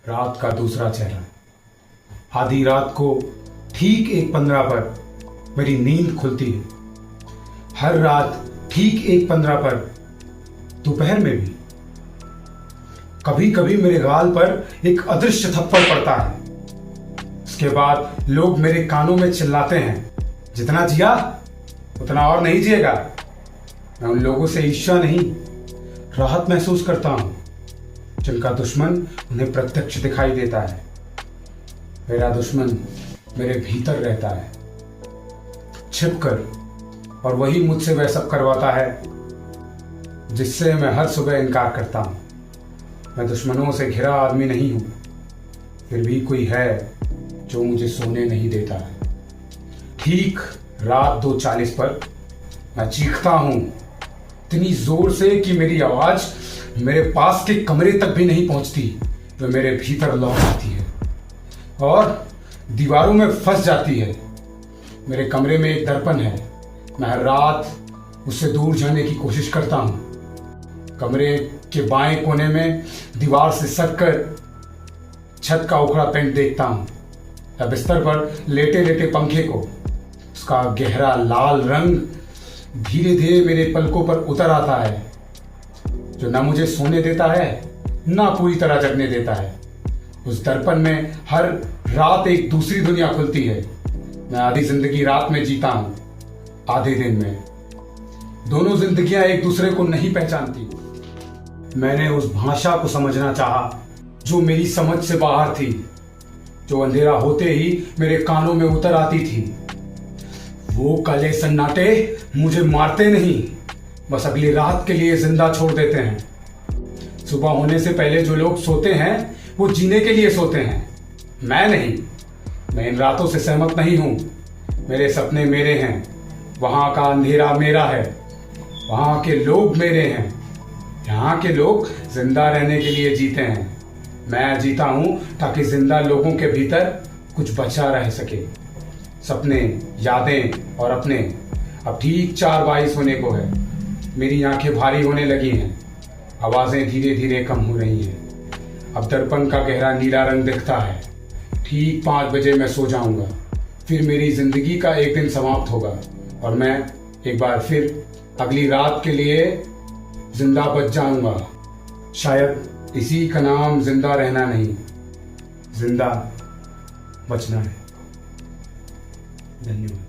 रात का दूसरा चेहरा। आधी रात को ठीक 1:15 पर मेरी नींद खुलती है। हर रात ठीक 1:15 पर दोपहर में भी। कभी कभी मेरे गाल पर एक अदृश्य थप्पड़ पड़ता है। उसके बाद लोग मेरे कानों में चिल्लाते हैं, जितना जिया उतना और नहीं जिएगा। मैं उन लोगों से ईर्ष्या नहीं, राहत महसूस करता हूं जिनका दुश्मन उन्हें प्रत्यक्ष दिखाई देता है। मेरा दुश्मन मेरे भीतर रहता है, छिपकर, और वही मुझसे वह सब करवाता है जिससे मैं हर सुबह इनकार करता हूं। मैं दुश्मनों से घिरा आदमी नहीं हूं, फिर भी कोई है जो मुझे सोने नहीं देता है। ठीक रात 2:40 पर मैं चीखता हूं, इतनी जोर से कि मेरी आवाज मेरे पास के कमरे तक भी नहीं पहुंचती। वह मेरे भीतर लौट आती है और दीवारों में फंस जाती है। मेरे कमरे में एक दर्पण है। मैं हर रात उससे दूर जाने की कोशिश करता हूं। कमरे के बाएं कोने में दीवार से सटकर छत का उखड़ा पेंट देखता हूं। या बिस्तर पर लेटे लेटे पंखे को, उसका गहरा लाल रंग धीरे धीरे मेरे पलकों पर उतर आता है, जो ना मुझे सोने देता है ना पूरी तरह जगने देता है। उस दर्पण में हर रात एक दूसरी दुनिया खुलती है। मैं आधी जिंदगी रात में जीता हूं, आधे दिन में। दोनों जिंदगियां एक दूसरे को नहीं पहचानती। मैंने उस भाषा को समझना चाहा जो मेरी समझ से बाहर थी, जो अंधेरा होते ही मेरे कानों में उतर आती थी। वो काले सन्नाटे मुझे मारते नहीं, बस अगली रात के लिए जिंदा छोड़ देते हैं। सुबह होने से पहले जो लोग सोते हैं वो जीने के लिए सोते हैं, मैं नहीं। मैं इन रातों से सहमत नहीं हूं। मेरे सपने मेरे हैं, वहां का अंधेरा मेरा है, वहां के लोग मेरे हैं। यहाँ के लोग जिंदा रहने के लिए जीते हैं। मैं जीता हूं ताकि जिंदा लोगों के भीतर कुछ बचा रह सके। सपने, यादें और अपने। अब ठीक 4:22 होने को है। मेरी आंखें भारी होने लगी हैं, आवाजें धीरे धीरे कम हो रही हैं। अब दर्पण का गहरा नीला रंग दिखता है। ठीक 5 बजे मैं सो जाऊंगा। फिर मेरी जिंदगी का एक दिन समाप्त होगा और मैं एक बार फिर अगली रात के लिए जिंदा बच जाऊंगा। शायद इसी का नाम जिंदा रहना नहीं, जिंदा बचना है। धन्यवाद।